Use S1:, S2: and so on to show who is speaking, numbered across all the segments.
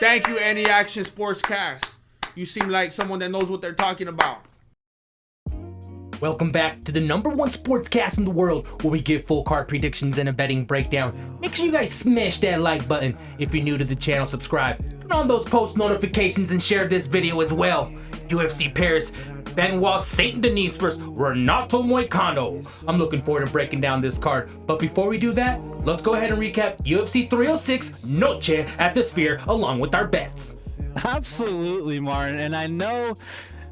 S1: Thank you, Any Action Sportscast. You seem like someone that knows what they're talking about.
S2: Welcome back to the #1 sportscast in the world, where we give full card predictions and a betting breakdown. Make sure you guys smash that like button. If you're new to the channel, subscribe. Turn on those post notifications and share this video as well. UFC Paris, Benoit St. Denis versus Renato Moicano. I'm looking forward to breaking down this card. But before we do that, let's go ahead and recap UFC 306 Noche at the Sphere along with our bets.
S3: Absolutely, Martin. And I know,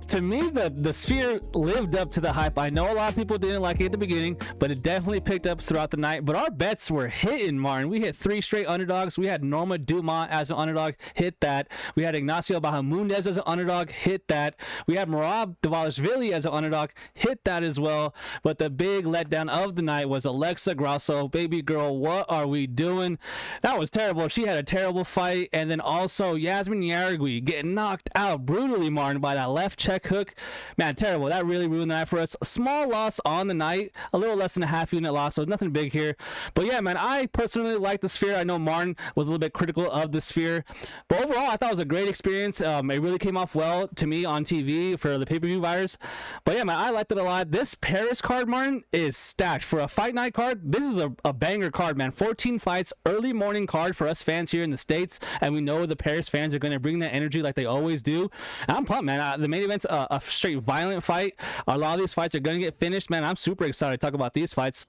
S3: to me, the Sphere lived up to the hype. I know a lot of people didn't like it at the beginning, but it definitely picked up throughout the night. But our bets were hitting, Martin. We hit 3 straight underdogs. We had Norma Dumont as an underdog, hit that. We had Ignacio Bahamundes as an underdog, hit that. We had Merab Dvalishvili as an underdog, hit that as well. But the big letdown of the night was Alexa Grasso. Baby girl, what are we doing? That was terrible. She had a terrible fight. And then also Yasmin Yaragui getting knocked out brutally, Martin, by that left check hook. Man, terrible. That really ruined the night for us. A small loss on the night, a little less than a half unit loss, so nothing big here. But yeah, man, I personally like the Sphere. I know Martin was a little bit critical of the Sphere, but overall I thought it was a great experience. It really came off well to me on TV for the pay-per-view buyers. But yeah, man, I liked it a lot. This Paris card, Martin, is stacked. For a fight night card, this is a banger card, man. 14 fights, early morning card for us fans here in the States, and we know the Paris fans are going to bring that energy like they always do. I'm pumped, man. The main event's a straight violent fight. A lot of these fights are going to get finished, man. I'm super excited to talk about these fights.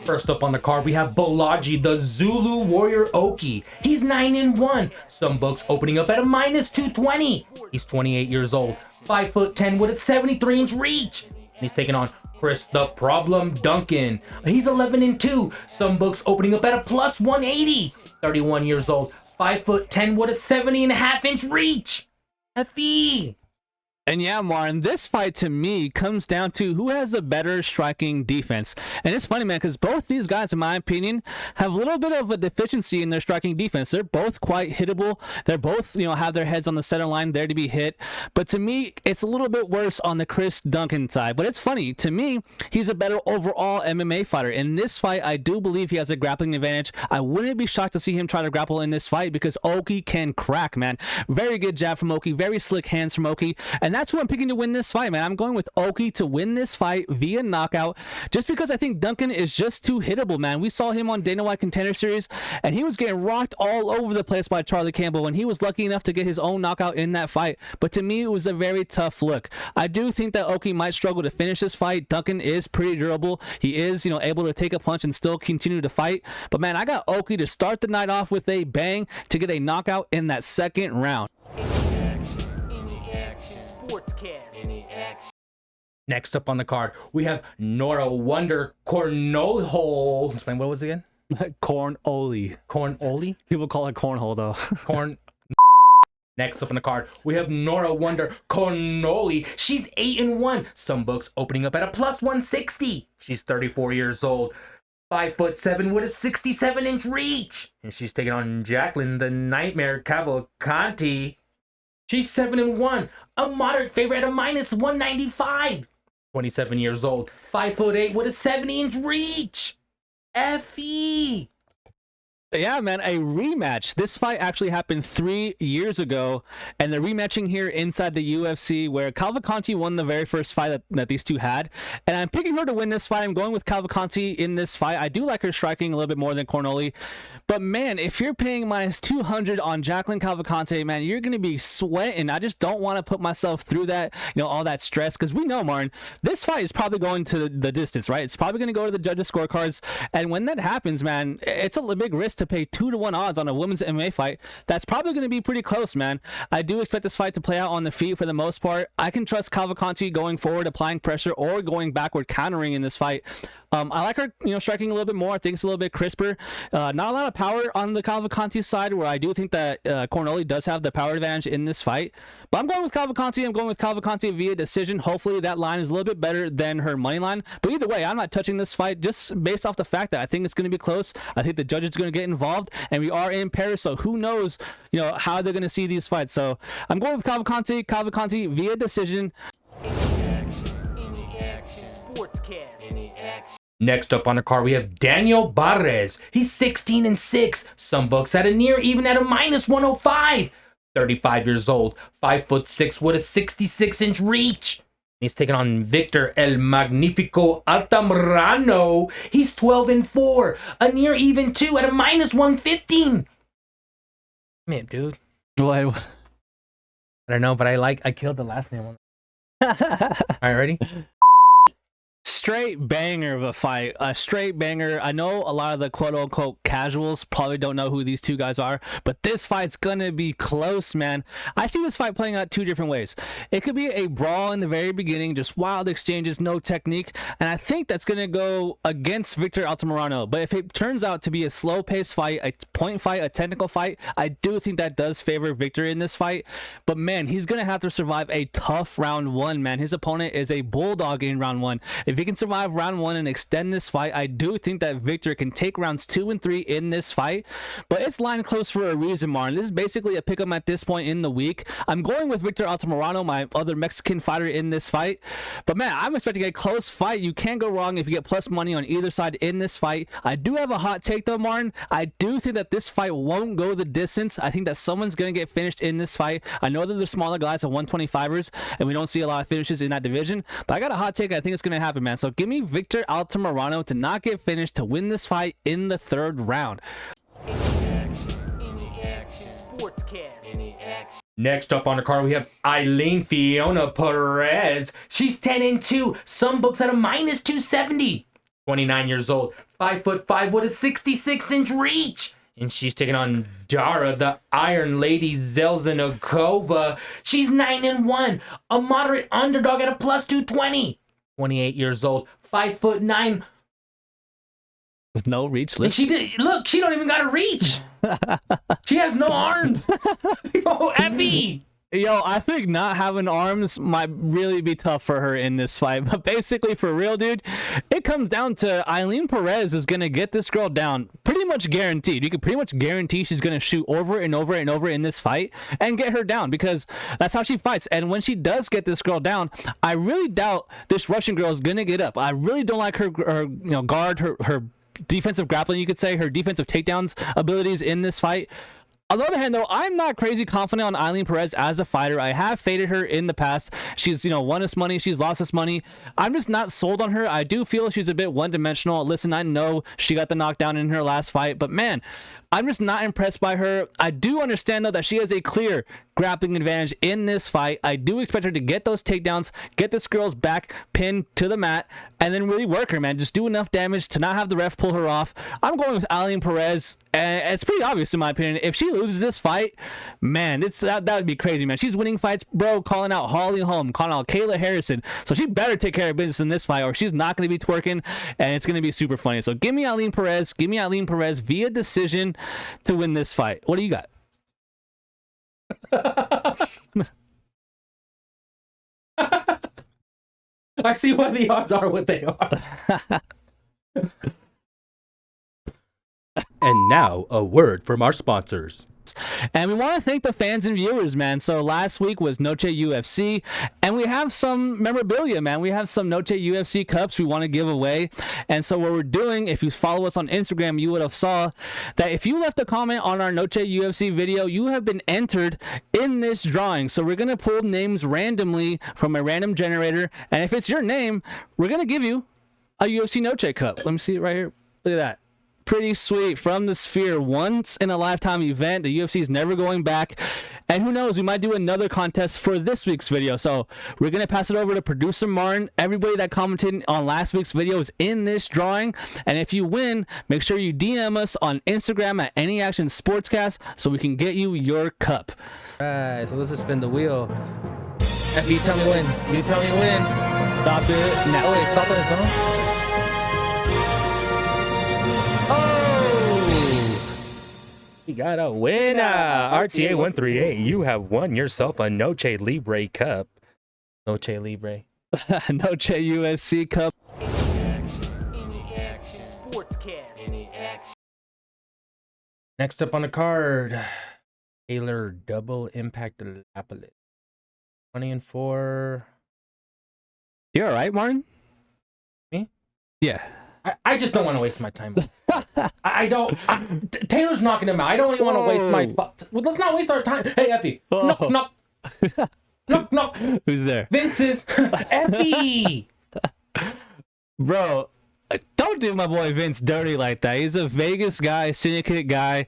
S2: First up on the card, we have Bolaji, the Zulu Warrior Oki. He's 9-1. Some books opening up at a -220. He's 28 years old, 5'10" with a 73-inch reach. And he's taking on Chris the Problem Duncan. He's 11-2. Some books opening up at a +180. 31 years old, 5'10" with a 70.5-inch reach. FE.
S3: And yeah, Martin, this fight to me comes down to who has the better striking defense. And it's funny, man, because both these guys, in my opinion, have a little bit of a deficiency in their striking defense. They're both quite hittable. They're both, have their heads on the center line there to be hit. But to me, it's a little bit worse on the Chris Duncan side. But it's funny, to me, he's a better overall MMA fighter. In this fight, I do believe he has a grappling advantage. I wouldn't be shocked to see him try to grapple in this fight because Oki can crack, man. Very good jab from Oki, very slick hands from Oki. And that's who I'm picking to win this fight, man. I'm going with Oki to win this fight via knockout, just because I think Duncan is just too hittable, man. We saw him on Dana White Contender Series, and he was getting rocked all over the place by Charlie Campbell, and he was lucky enough to get his own knockout in that fight. But to me, it was a very tough look. I do think that Oki might struggle to finish this fight. Duncan is pretty durable. He is, able to take a punch and still continue to fight. But man, I got Oki to start the night off with a bang to get a knockout in that second round.
S2: Next up on the card, we have Nora Wonder Cornhole. Explain what was it again?
S3: Cornhole.
S2: Cornhole?
S3: People call it cornhole, though.
S2: Corn. Next up on the card, we have Nora Wonder Cornhole. She's 8-1. Some books opening up at a +160. She's 34 years old, 5'7" with a 67-inch reach. And she's taking on Jacqueline the Nightmare Cavalcanti. She's 7-1. A moderate favorite at a -195. 27 years old, 5'8" with a 70-inch reach. FE.
S3: Yeah, man, a rematch. This fight actually happened 3 years ago, and they're rematching here inside the UFC, where Cavalcanti won the very first fight that these two had. And I'm picking her to win this fight. I'm going with Cavalcanti in this fight. I do like her striking a little bit more than Cornhole. But man, if you're paying -200 on Jacqueline Cavalcanti, man, you're going to be sweating. I just don't want to put myself through that, all that stress, because we know, Martin, this fight is probably going to the distance, right? It's probably going to go to the judges' scorecards. And when that happens, man, it's a big risk to pay 2-1 odds on a women's MMA fight. That's probably going to be pretty close, man. I do expect this fight to play out on the feet for the most part. I can trust Cavalcanti going forward, applying pressure, or going backward, countering in this fight. I like her, striking a little bit more. I think it's a little bit crisper. Not a lot of power on the Cavalcanti side, where I do think that Cornhole does have the power advantage in this fight. But I'm going with Cavalcanti. I'm going with Cavalcanti via decision. Hopefully that line is a little bit better than her money line. But either way, I'm not touching this fight just based off the fact that I think it's going to be close. I think the judges are going to get involved, and we are in Paris, so who knows, how they're going to see these fights. So I'm going with Cavalcanti via decision. Any action sportscast.
S2: Next up on the card, we have Daniel Barres. He's 16-6. Some books at a near, even at a -105. 35 years old, 5'6" with a 66-inch reach. He's taking on Victor El Magnifico Altamirano. He's 12-4, a near even 2 at a -115. Man, dude.
S3: What?
S2: I don't know, but I killed the last name one. All right, ready?
S3: Straight banger of a fight, a straight banger. I know a lot of the quote-unquote casuals probably don't know who these two guys are, but this fight's gonna be close, man. I see this fight playing out two different ways. It could be a brawl in the very beginning, just wild exchanges, no technique, and I think that's gonna go against Victor Altamirano. But if it turns out to be a slow-paced fight, a point fight, a technical fight, I do think that does favor Victor in this fight. But man, he's gonna have to survive a tough round one, man. His opponent is a bulldog in round one. If he can survive round one and extend this fight, I do think that Victor can take rounds 2 and 3 in this fight. But it's lined close for a reason, Martin. This is basically a pick 'em at this point in the week. I'm going with Victor Altamirano, my other Mexican fighter in this fight. But man, I'm expecting a close fight. You can't go wrong if you get plus money on either side in this fight. I do have a hot take though, Martin. I do think that this fight won't go the distance. I think that someone's going to get finished in this fight. I know that they're smaller guys at 125ers, and we don't see a lot of finishes in that division. But I got a hot take. I think it's going to happen, man. So give me Victor Altamirano to not get finished, to win this fight in the 3rd round.
S2: Next up on the card, we have Eileen Fiona Perez. She's 10-2. Some books at a -270. 29 years old, 5'5" with a 66-inch reach. And she's taking on Dara, the Iron Lady Zelzinakova. She's 9-1, a moderate underdog at a +220. 28 years old, 5'9".
S3: With no reach
S2: And
S3: lift.
S2: she don't even got a reach. She has no arms. Oh, Effie.
S3: Yo, I think not having arms might really be tough for her in this fight. But basically, for real, dude, it comes down to Eileen Perez is going to get this girl down. Pretty much guaranteed. You can pretty much guarantee she's going to shoot over and over and over in this fight and get her down, because that's how she fights. And when she does get this girl down, I really doubt this Russian girl is going to get up. I really don't like her guard, her defensive grappling, you could say, her defensive takedowns abilities in this fight. On the other hand, though, I'm not crazy confident on Eileen Perez as a fighter. I have faded her in the past. She's, won us money. She's lost us money. I'm just not sold on her. I do feel she's a bit one-dimensional. Listen, I know she got the knockdown in her last fight, but man, I'm just not impressed by her. I do understand, though, that she has a clear grappling advantage in this fight. I do expect her to get those takedowns, get this girl's back pinned to the mat, and then really work her, man. Just do enough damage to not have the ref pull her off. I'm going with Eileen Perez, and it's pretty obvious in my opinion. If she loses this fight, man, that would be crazy, man. She's winning fights, bro, calling out Holly Holm, calling out Kayla Harrison. So she better take care of business in this fight, or she's not going to be twerking, and it's going to be super funny. So give me Eileen Perez. Give me Eileen Perez via decision to win this fight. What do you got?
S2: I see why the odds are what they are. And now, a word from our sponsors.
S3: And we want to thank the fans and viewers, man. So last week was Noche UFC, and we have some memorabilia, man. We have some Noche UFC cups we want to give away. And so what we're doing, if you follow us on Instagram, you would have saw that if you left a comment on our Noche UFC video, you have been entered in this drawing. So we're going to pull names randomly from a random generator, and if it's your name, we're going to give you a UFC Noche cup. Let me see it right here. Look at that. Pretty sweet, from the Sphere. Once in a lifetime event. The UFC is never going back, and who knows, we might do another contest for this week's video. So we're gonna pass it over to producer Martin. Everybody that commented on last week's video is in this drawing, and if you win, make sure you DM us on Instagram at Any Action Sportscast so we can get you your cup.
S2: Alright, so let's just spin the wheel. F, you tell me when. You tell me when.
S3: Stop it now.
S2: Oh wait, stop on its own. We got a winner! RTA 138, you have won yourself a Noche Libre Cup. Noche Libre.
S3: Noche UFC cup.
S2: Next up on the card, Taylor Double Impact Lapidus. 20-4.
S3: You're all right, Martin?
S2: Me?
S3: Yeah.
S2: I just don't want to waste my time. I don't. Taylor's knocking him out. I don't even want to waste my. Well, let's not waste our time. Hey, Effie. Knock, knock. Knock, knock.
S3: Who's there?
S2: Vince's. Effie.
S3: Bro, don't do my boy Vince dirty like that. He's a Vegas guy, syndicate guy.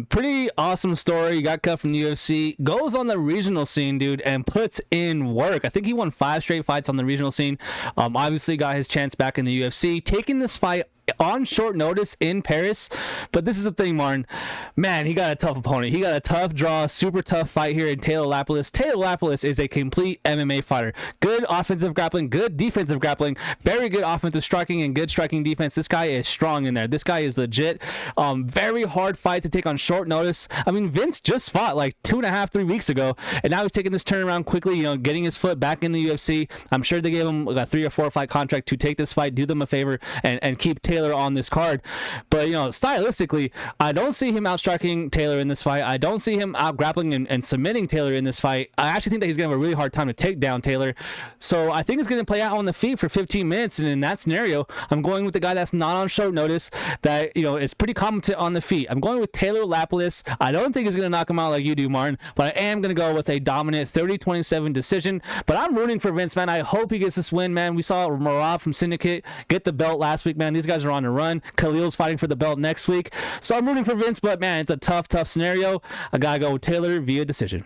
S3: Pretty awesome story. He got cut from the UFC, goes on the regional scene, dude, and puts in work. I think he won 5 straight fights on the regional scene. Obviously got his chance back in the UFC, taking this fight on short notice in Paris. But this is the thing, Martin. Man, he got a tough opponent. He got a tough draw, super tough fight here in Taylor Lapilus. Taylor Lapilus is a complete MMA fighter. Good offensive grappling, good defensive grappling, very good offensive striking and good striking defense. This guy is strong in there. This guy is legit. Very hard fight to take on short notice. I mean, Vince just fought like 2.5-3 weeks ago, and now he's taking this turnaround quickly, you know, getting his foot back in the UFC. I'm sure they gave him a 3 or 4 fight contract to take this fight, do them a favor, and keep Taylor on this card. But, you know, stylistically, I don't see him outstriking Taylor in this fight. I don't see him out grappling and submitting Taylor in this fight. I actually think that he's going to have a really hard time to take down Taylor. So I think it's going to play out on the feet for 15 minutes. And in that scenario, I'm going with the guy that's not on short notice, that, you know, is pretty competent on the feet. I'm going with Taylor Lapilus. I don't think he's going to knock him out like you do, Martin, but I am going to go with a dominant 30-27 decision. But I'm rooting for Vince, man. I hope he gets this win, man. We saw Marab from Syndicate get the belt last week, man. These guys are on the run. Khalil's fighting for the belt next week. So I'm rooting for Vince, but man, it's a tough scenario. I gotta go with Taylor via decision.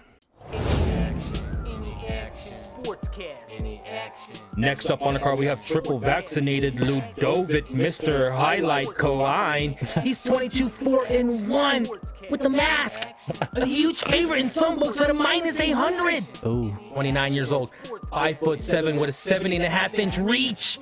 S2: Next up on the card, we have triple vaccinated Ludovic Mr. Highlight Klein. He's 22-4-1 with the mask. A huge favorite in some books at a -800.
S3: Oh,
S2: 29 years old, 5'7" with a 70.5-inch reach.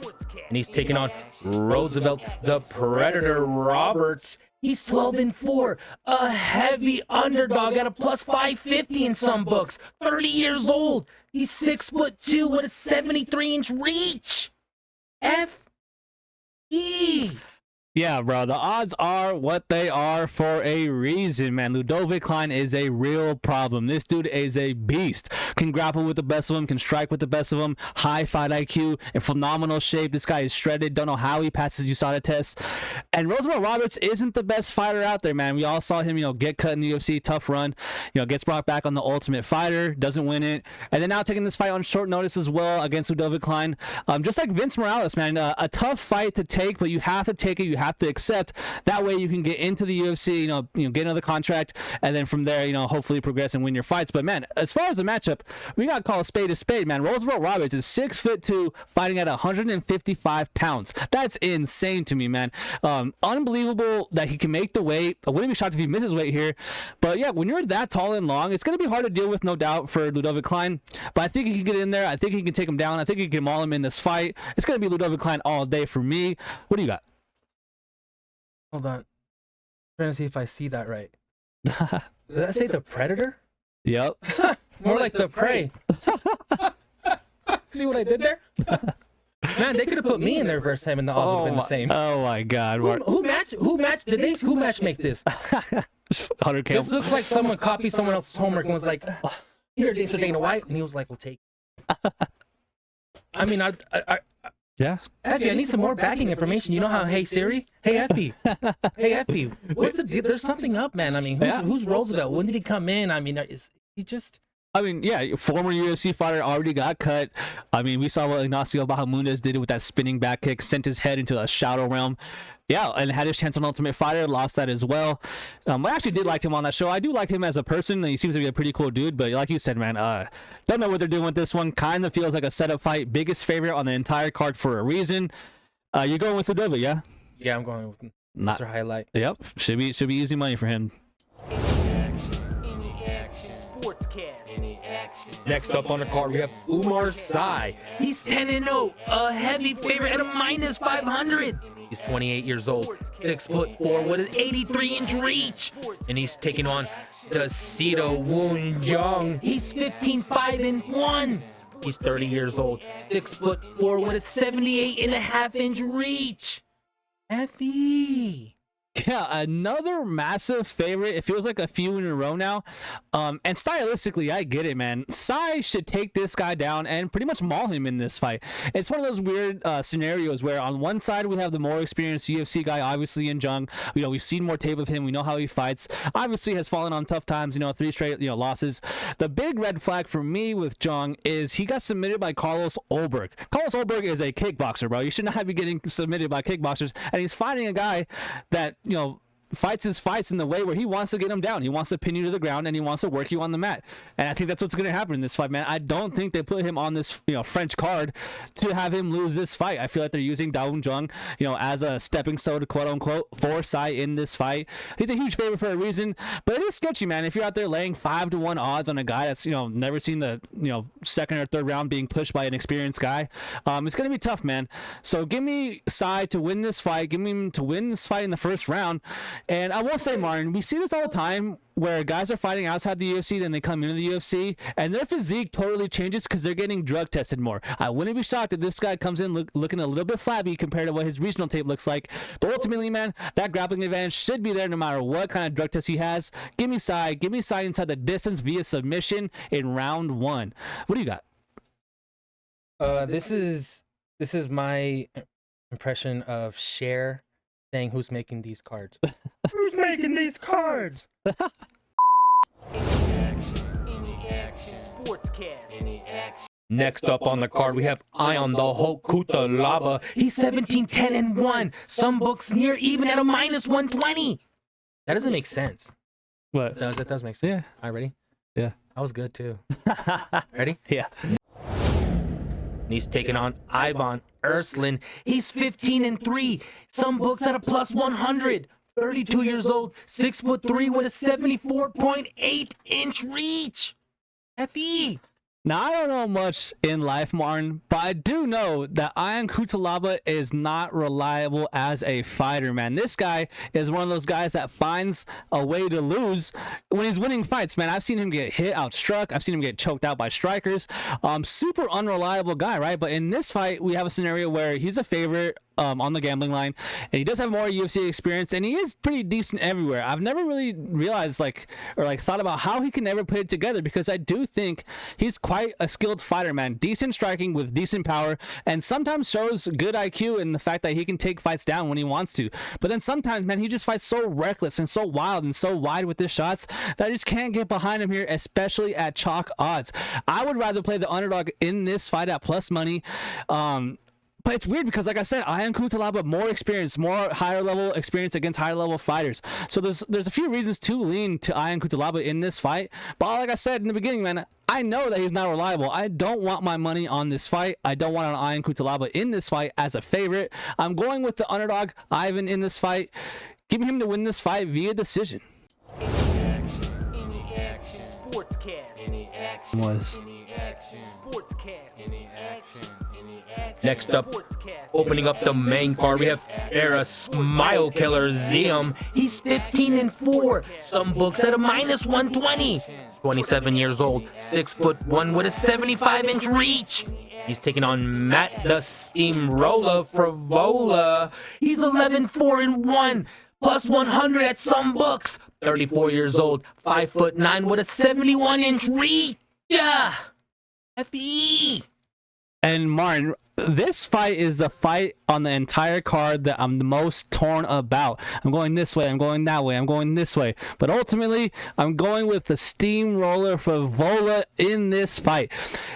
S2: And he's taking on Roosevelt the Predator Roberts. He's 12-4, a heavy underdog at a +550 in some books. 30 years old. He's 6'2" with a 73-inch reach. F.E.
S3: yeah, bro. The odds are what they are for a reason, man. Ludovic Klein is a real problem. This dude is a beast. Can grapple with the best of them, can strike with the best of them. High fight IQ, in phenomenal shape. This guy is shredded. Don't know how he passes USADA test. And Roosevelt Roberts isn't the best fighter out there, man. We all saw him, you know, get cut in the UFC, tough run. You know, gets brought back on the Ultimate Fighter, doesn't win it, and then now taking this fight on short notice as well against Ludovic Klein. Just like Vince Morales, man, a tough fight to take, but you have to take it. You have to accept. That way you can get into the UFC, you know, get another contract, and then from there, you know, hopefully progress and win your fights. But man, as far as the matchup, we gotta call a spade, man. Roosevelt Roberts is 6'2", fighting at 155 pounds. That's insane to me, man. Unbelievable that he can make the weight. I wouldn't be shocked if he misses weight here. But yeah, when you're that tall and long, it's gonna be hard to deal with, no doubt, for Ludovic Klein. But I think he can get in there. I think he can take him down. I think he can maul him in this fight. It's gonna be Ludovic Klein all day for me. What do you got?
S2: Hold on. I'm trying to see if I see that right. Did I say the Predator?
S3: Yep.
S2: More like the Prey. See what I did there? Man, they could have put me in there versus him, and the odds would have been the same.
S3: Oh my God!
S2: Who match make this?
S3: 100K.
S2: This looks like someone copied someone else's homework and was like, "Here, Mr. Dana White," and he was like, "We'll take." I mean,
S3: yeah.
S2: Effie, I need some more backing information. You know how, hey Siri, hey Effie, what's the deal? There's something up, man. I mean, who's Roosevelt? When did he come in? I mean, is he just?
S3: I mean, yeah, former UFC fighter, already got cut. I mean, we saw what Ignacio Bahamundes did with that spinning back kick, sent his head into a shadow realm. Yeah, and had his chance on Ultimate Fighter, lost that as well. I actually did like him on that show. I do like him as a person. He seems to be a pretty cool dude, but like you said, man, don't know what they're doing with this one. Kind of feels like a setup fight. Biggest favorite on the entire card for a reason. You're going with Ludovic, yeah?
S2: Yeah, I'm going with Mr. Highlight.
S3: Yep, should be easy money for him.
S2: Next up on the card, we have Umar Sy. He's 10-0, a heavy favorite at a -500. He's 28 years old, 6'4" with an 83-inch reach, and he's taking on Dacito Woonjong. He's 15-5-1. He's 30 years old, 6'4" with a 78.5-inch reach. Effie.
S3: Yeah, another massive favorite. It feels like a few in a row now. And stylistically, I get it, man. Sai should take this guy down and pretty much maul him in this fight. It's one of those weird scenarios where on one side we have the more experienced UFC guy, obviously in Jung. You know, we've seen more tape of him. We know how he fights. Obviously has fallen on tough times, you know, 3 straight, losses. The big red flag for me with Jung is he got submitted by Carlos Olberg. Carlos Olberg is a kickboxer, bro. You should not be getting submitted by kickboxers. And he's fighting a guy that, fights his fights in the way where he wants to get him down. He wants to pin you to the ground and he wants to work you on the mat. And I think that's what's going to happen in this fight, man. I don't think they put him on this, French card to have him lose this fight. I feel like they're using Dawoon Jung, as a stepping stone, quote unquote, for Sai in this fight. He's a huge favorite for a reason, but it is sketchy, man. If you're out there laying 5-1 odds on a guy that's, never seen the, second or third round being pushed by an experienced guy, it's going to be tough, man. So give me Sai to win this fight. Give me him to win this fight in the first round. And I will say, Martin, we see this all the time where guys are fighting outside the UFC, then they come into the UFC, and their physique totally changes because they're getting drug tested more. I wouldn't be shocked if this guy comes in looking a little bit flabby compared to what his regional tape looks like. But ultimately, man, that grappling advantage should be there no matter what kind of drug test he has. Give me Sai. Give me Sai inside the distance via submission in round 1. What do you got?
S2: This is my impression of Cher saying who's making these cards. Who's making these cards? Next up on the card, we have Ion the Hulk Kutalaba. He's 17-10-1. Some books near even at a -120. That doesn't make sense.
S3: What?
S2: That does make sense.
S3: Yeah.
S2: All right, ready?
S3: Yeah.
S2: That was good too. Ready?
S3: Yeah.
S2: He's taking on Ivan Erslan. He's 15-3. Some books at a +100. 32 years old, 6'3" with a 74.8-inch reach. FE.
S3: Now, I don't know much in life, Martin, but I do know that Ion Kutalaba is not reliable as a fighter, man. This guy is one of those guys that finds a way to lose when he's winning fights, man. I've seen him get hit, outstruck. I've seen him get choked out by strikers. Super unreliable guy, right? But in this fight, we have a scenario where he's a favorite on the gambling line, and he does have more UFC experience, and he is pretty decent everywhere. I've never really realized thought about how he can ever put it together, because I do think he's quite a skilled fighter, man. Decent striking with decent power, and sometimes shows good IQ in the fact that he can take fights down when he wants to. But then sometimes, man, he just fights so reckless and so wild and so wide with his shots that I just can't get behind him here, especially at chalk odds. I would rather play the underdog in this fight at plus money. But it's weird because, like I said, Ion Kutalaba, more experience, more higher level experience against higher level fighters. So there's a few reasons to lean to Ion Kutalaba in this fight. But like I said in the beginning, man, I know that he's not reliable. I don't want my money on this fight. I don't want an Ion Kutalaba in this fight as a favorite. I'm going with the underdog, Ivan, in this fight. Give him to win this fight via decision.
S4: Any action, sportscast. Any action,
S3: Was.
S4: any action, sportscast. Any action, any action.
S2: Next up,
S4: sportscast.
S2: opening up the main card, we have Era Smile Killer Zium. He's 15-4. Some books at a -120. 27 years old, 6'1" with a 75-inch reach. He's taking on Matt the Steamroller Frivola. He's 11-4-1. +100 at some books. 34 years old, 5'9" with a 71-inch reach. FE.
S3: And Martin, this fight is the fight on the entire card that I'm the most torn about. I'm going this way, I'm going that way, I'm going this way. But ultimately, I'm going with the Steamroller Frivola in this fight.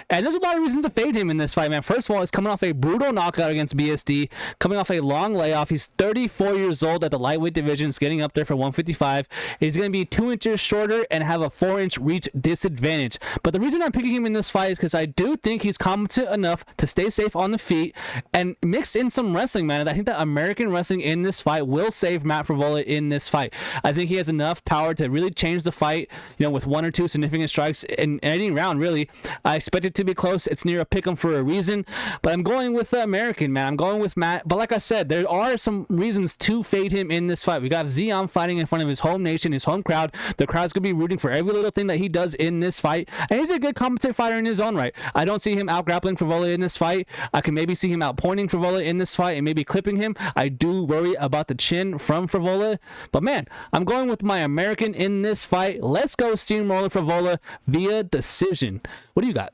S3: And there's a lot of reasons to fade him in this fight, man. First of all, he's coming off a brutal knockout against BSD, coming off a long layoff. He's 34 years old at the lightweight division. He's getting up there for 155. He's going to be 2 inches shorter and have a 4-inch reach disadvantage. But the reason I'm picking him in this fight is because I do think he's competent enough to stay safe on the feet and mix in some wrestling, man. And I think that American wrestling in this fight will save Matt Frivola in this fight. I think he has enough power to really change the fight, with 1 or 2 significant strikes in any round, really. I expect it to be close. It's near a pick'em for a reason, but I'm going with the American, man. I'm going with Matt. But like I said, there are some reasons to fade him in this fight. We got Zion fighting in front of his home nation, his home crowd. The crowd's gonna be rooting for every little thing that he does in this fight, and he's a good competent fighter in his own right. I don't see him out grappling Frivola in this fight. I can maybe see him outpointing Frevola in this fight and maybe clipping him. I do worry about the chin from Frevola, but man, I'm going with my American in this fight. Let's go steamroller Frevola via decision. What do you got?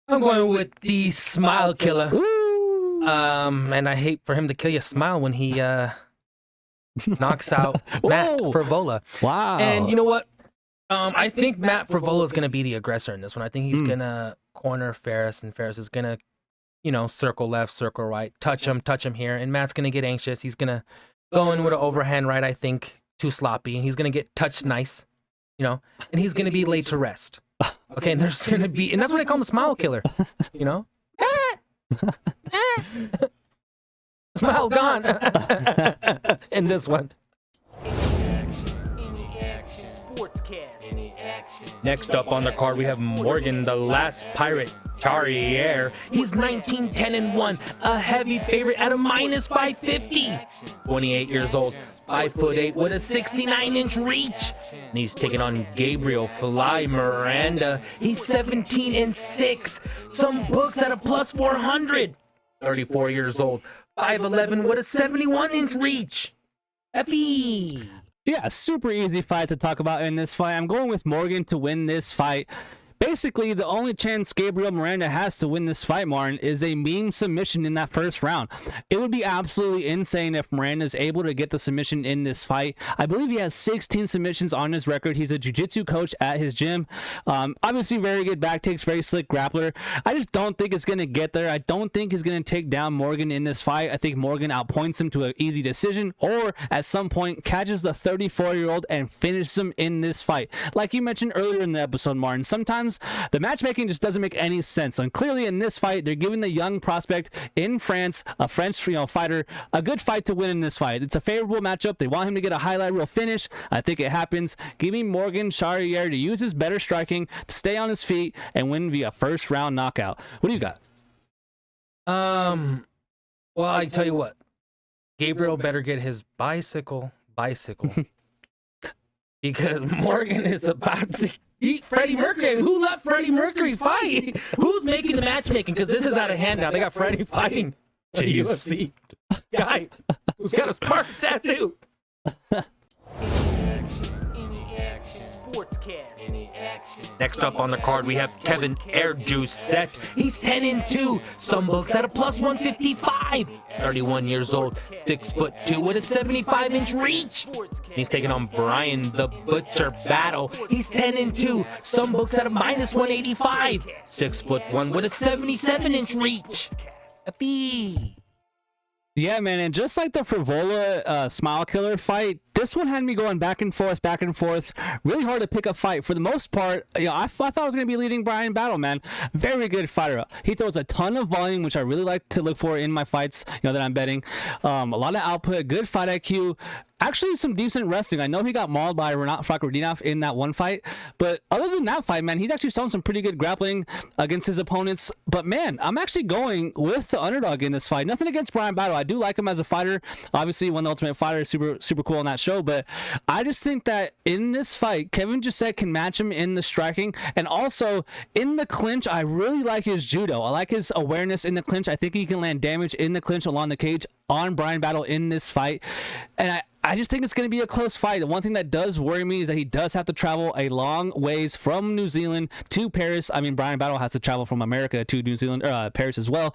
S2: I'm going with the smile killer.
S3: Ooh.
S2: And I hate for him to kill your smile when he knocks out Matt Frevola.
S3: Wow.
S2: And you know what? I think Matt Frevola is going to be the aggressor in this one. I think he's going to corner Ferris, and Ferris is going to, you know, circle left, circle right, touch him here, and Matt's going to get anxious. He's going to go in with an overhand right, I think, too sloppy, and he's going to get touched nice, you know, and he's going to be laid to rest. Okay, and there's going to be, and that's what I call him, the smile killer, you know? Smile gone in this one. Next up on the card, we have Morgan, the last pirate, Charriere. He's 19, 10, and 1, a heavy favorite at a minus 550. 28 years old, 5'8" with a 69-inch reach. And he's taking on Gabriel Fly Miranda. He's 17 and 6. Some books at a plus 400. 34 years old, 5'11" with a 71-inch reach. Effie.
S3: Yeah, super easy fight to talk about in this fight. I'm going with Morgan to win this fight. Basically, the only chance Gabriel Miranda has to win this fight, Martin, is a meme submission in that first round. It would be absolutely insane if Miranda is able to get the submission in this fight. I believe he has 16 submissions on his record. He's a jiu-jitsu coach at his gym. Obviously, very good back takes, very slick grappler. I just don't think it's going to get there. I don't think he's going to take down Morgan in this fight. I think Morgan outpoints him to an easy decision, or at some point catches the 34-year-old and finishes him in this fight. Like you mentioned earlier in the episode, Martin, sometimes the matchmaking just doesn't make any sense. And clearly in this fight, they're giving the young prospect in France, a French fighter, a good fight to win in this fight. It's a favorable matchup. They want him to get a highlight reel finish. I think it happens. Give me Morgan Charriere to use his better striking, to stay on his feet, and win via first round knockout. What do you got?
S2: Well, I tell you what, Gabriel better get his bicycle, because Morgan is about to eat Freddie Mercury. And who let Freddie Mercury fight? Who's making the matchmaking? Because this is out of hand now. They got Freddie fighting a UFC guy who's got a Spartan tattoo. Next up on the card, we have Kevin Air Juice Set. He's 10 and 2. Some books at a plus 155. 31 years old, 6'2" with a 75-inch reach. He's taking on Brian the Butcher Battle. He's 10 and 2. Some books at a minus 185. 6'1" with a 77-inch reach. Happy.
S3: Yeah, man, and just like the Frevola Smile Killer fight, this one had me going back and forth. Really hard to pick a fight. For the most part, you know, I thought I was going to be leading Brian Battle, man. Very good fighter. He throws a ton of volume, which I really like to look for in my fights, you know, that I'm betting. A lot of output, good fight IQ. Actually, some decent wrestling. I know he got mauled by Renat Fakhretdinov in that one fight, but other than that fight, man, he's actually shown some pretty good grappling against his opponents. But man, I'm actually going with the underdog in this fight. Nothing against Brian Battle. I do like him as a fighter. Obviously, won the Ultimate Fighter, super cool on that show. But I just think that in this fight, Kevin Gisette can match him in the striking, and also in the clinch. I really like his judo. I like his awareness in the clinch. I think he can land damage in the clinch along the cage on Brian Battle in this fight, and I just think it's going to be a close fight. The one thing that does worry me is that he does have to travel a long ways from New Zealand to Paris. I mean, Brian Battle has to travel from America to New Zealand, Paris as well.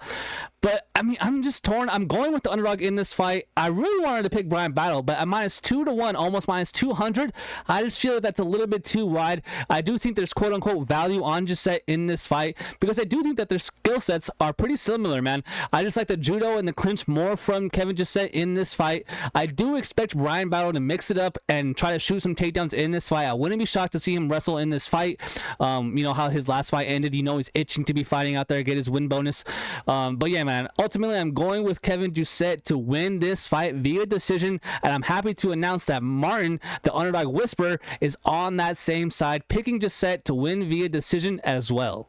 S3: But I mean, I'm just torn. I'm going with the underdog in this fight. I really wanted to pick Brian Battle, but at minus 2-1, almost minus 200, I just feel that that's a little bit too wide. I do think there's quote unquote value on Gisette in this fight, because I do think that their skill sets are pretty similar, man. I just like the judo and the clinch more from Kevin Gisette in this fight. I do expect Brian Battle to mix it up and try to shoot some takedowns in this fight. I wouldn't be shocked to see him wrestle in this fight. You know how his last fight ended. You know he's itching to be fighting out there, get his win bonus. But yeah, man, ultimately I'm going with Kevin Gisette to win this fight via decision, and I'm happy to announce that Martin, the underdog whisperer, is on that same side, picking Gisette to win via decision as well.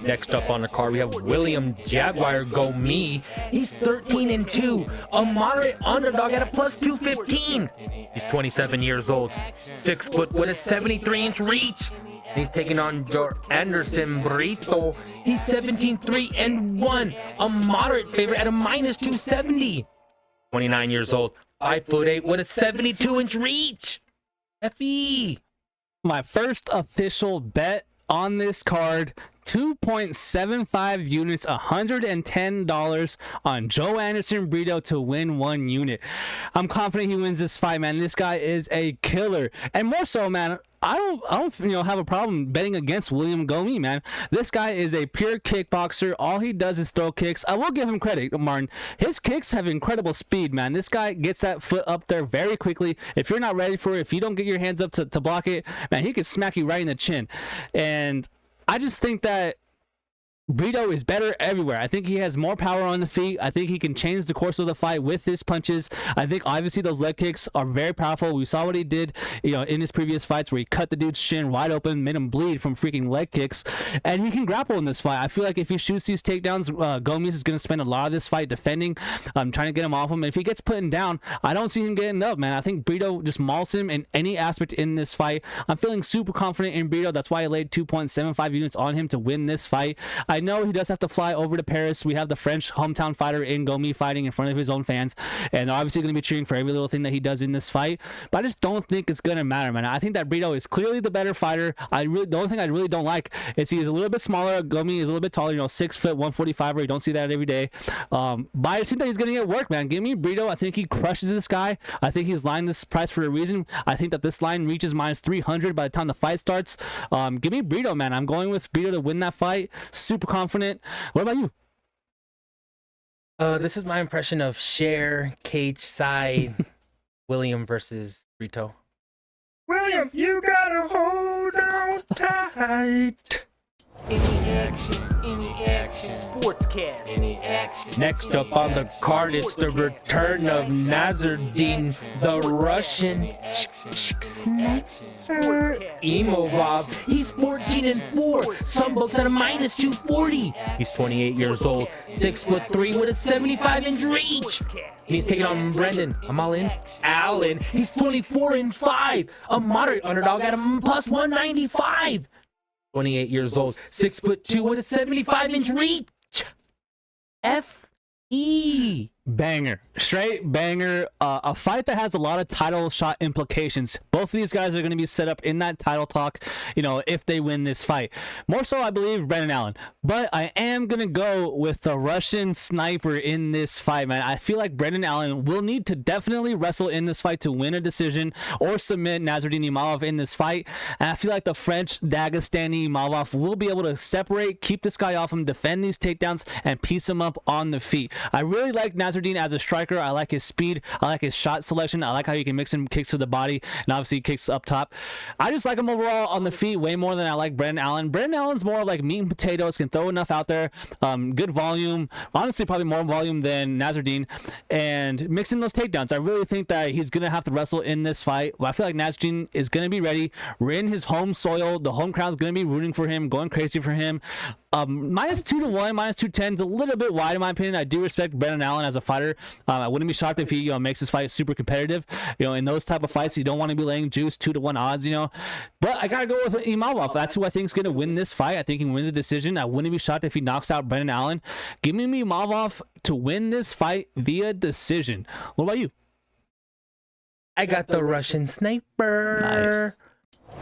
S2: Next up on the card, we have William Jaguar Gomi. He's 13 and 2, a moderate underdog at a plus 215. He's 27 years old, 6 foot with a 73-inch reach. He's taking on Joe Anderson Brito. He's 17-3-1, a moderate favorite at a -270. 29 years old, 5'8" with a 72-inch reach. FE.
S3: My first official bet on this card, 2.75 units, $110 on Joe Anderson Brito to win 1 unit. I'm confident he wins this fight, man. This guy is a killer. And more so, man, I don't have a problem betting against William Gomi, man. This guy is a pure kickboxer. All he does is throw kicks. I will give him credit, Martin. His kicks have incredible speed, man. This guy gets that foot up there very quickly. If you're not ready for it, if you don't get your hands up to block it, man, he can smack you right in the chin. And I just think that Brito is better everywhere. I think he has more power on the feet. I think he can change the course of the fight with his punches. I think obviously those leg kicks are very powerful. We saw what he did, in his previous fights where he cut the dude's shin wide open, made him bleed from freaking leg kicks, and he can grapple in this fight. I feel like if he shoots these takedowns, Gomes is going to spend a lot of this fight defending, trying to get him off him. If he gets put down, I don't see him getting up, man. I think Brito just mauls him in any aspect in this fight. I'm feeling super confident in Brito. That's why I laid 2.75 units on him to win this fight. I know he does have to fly over to Paris. We have the French hometown fighter in Gomi fighting in front of his own fans, and they're obviously going to be cheering for every little thing that he does in this fight. But I just don't think it's going to matter, man. I think that Brito is clearly the better fighter. The only thing I really don't like is he is a little bit smaller. Gomi is a little bit taller, 6 foot, 145. You don't see that every day. But I just think that he's going to get work, man. Give me Brito. I think he crushes this guy. I think he's lined this price for a reason. I think that this line reaches -300 by the time the fight starts. Give me Brito, man. I'm going with Brito to win that fight. Super confident. What about you?
S2: This is my impression of Cher, cage side, William versus Brito. William, you gotta hold on tight.
S4: Any action, sportscast, any action.
S2: Next up on the card, it's the return of Nazardine, the Russian sniper Imavov. He's 14-4. Some books at a -240. He's 28 years old, 6'3" with a 75-inch reach. And he's taking on Brendan. I'm all in. Allen. He's 24-5. A moderate underdog at a +195. 28 years old, 6'2" with a 75-inch reach. F.E.
S3: Banger, straight banger, a fight that has a lot of title shot implications. Both of these guys are going to be set up in that title talk, if they win this fight. More so, I believe, Brendan Allen. But I am going to go with the Russian sniper in this fight, man. I feel like Brendan Allen will need to definitely wrestle in this fight to win a decision or submit Nazardine Imavov in this fight. And I feel like the French Dagestani Imavov will be able to separate, keep this guy off him, defend these takedowns, and piece him up on the feet. I really like Nazardine as a striker. I like his speed. I like his shot selection. I like how he can mix in kicks to the body and obviously kicks up top. I just like him overall on the feet way more than I like Brendan Allen. Brendan Allen's more like meat and potatoes, can throw enough out there, good volume, honestly probably more volume than Nazardine, and mixing those takedowns. I really think that he's going to have to wrestle in this fight. Well, I feel like Nazardine is going to be ready. We're in his home soil. The home crowd's going to be rooting for him, going crazy for him. -2-1, -210 is a little bit wide in my opinion. I do respect Brendan Allen as a fighter. I wouldn't be shocked if he makes his fight super competitive. In those type of fights, you don't want to be laying juice 2-1 odds. But I gotta go with Imavov. That's who I think is gonna win this fight. I think he can win the decision. I wouldn't be shocked if he knocks out Brendan Allen. Give me Imavov to win this fight via decision. What about you?
S2: I got the Russian sniper.
S3: Nice.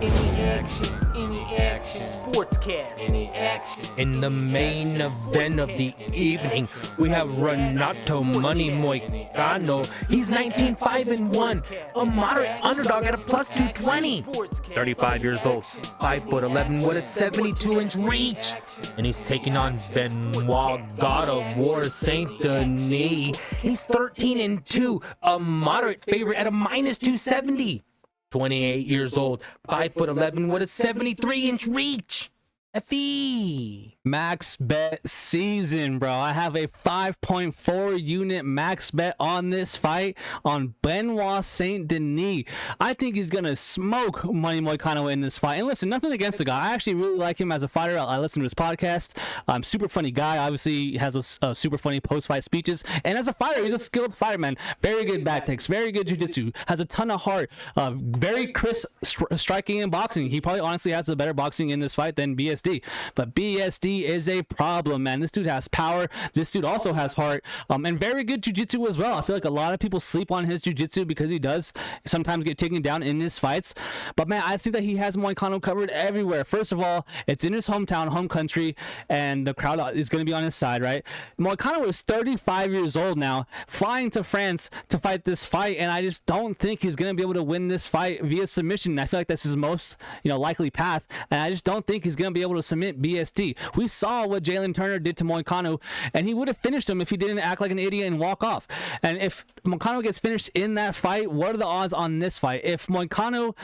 S4: Any action, sportscast, any action.
S2: In the main event of the evening, we have Renato Money Moicano. He's 19-5-1, a moderate underdog at a +220. 35 years old, 5'11" with a 72-inch reach. And he's taking on Benoit God of War Saint Denis. He's 13-2, a moderate favorite at a -270. 28 years old, 5'11" with a 73-inch reach. Effie.
S3: Max bet season, bro. I have a 5.4 unit max bet on this fight on Benoit Saint Denis. I think he's gonna smoke Money Moicano in this fight. And listen, nothing against the guy. I actually really like him as a fighter. I listen to his podcast. Super funny guy. Obviously, he has a super funny post-fight speeches. And as a fighter, he's a skilled fighter, man. Very good back takes, very good jiu-jitsu, has a ton of heart, very crisp striking and boxing. He probably honestly has the better boxing in this fight than BSD. But BSD is a problem, man. This dude has power. This dude also has heart, and very good jiu-jitsu as well. I feel like a lot of people sleep on his jiu-jitsu because he does sometimes get taken down in his fights. But man, I think that he has Moicano covered everywhere. First of all, it's in his hometown, home country, and the crowd is going to be on his side, right? Moicano is 35 years old now, flying to France to fight this fight, and I just don't think he's going to be able to win this fight via submission. I feel like that's his most, likely path, and I just don't think he's going to be able to submit BSD. We saw what Jalen Turner did to Moicano, and he would have finished him if he didn't act like an idiot and walk off. And if Moicano gets finished in that fight, what are the odds on this fight? If Moicano,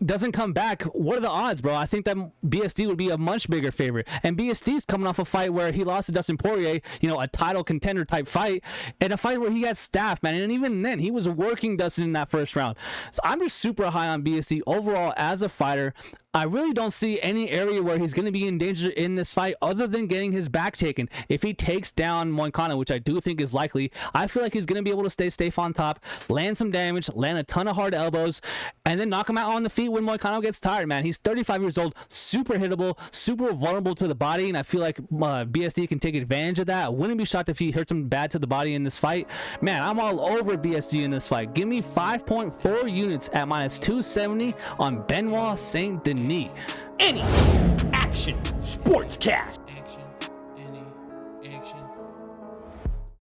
S3: doesn't come back, what are the odds, bro? I think that BSD would be a much bigger favorite. And BSD's coming off a fight where he lost to Dustin Poirier, a title contender type fight, and a fight where he had staff, man. And even then, he was working Dustin in that first round. So I'm just super high on BSD overall as a fighter. I really don't see any area where he's going to be in danger in this fight other than getting his back taken. If he takes down Moicano, which I do think is likely, I feel like he's going to be able to stay safe on top, land some damage, land a ton of hard elbows, and then knock him out on the feet when Moicano gets tired, man. He's 35 years old, super hittable, super vulnerable to the body, and I feel like BSD can take advantage of that. I wouldn't be shocked if he hurts him bad to the body in this fight. Man, I'm all over BSD in this fight. Give me 5.4 units at -270 on Benoit Saint Denis.
S2: Any action sportscast.
S4: Action, any action.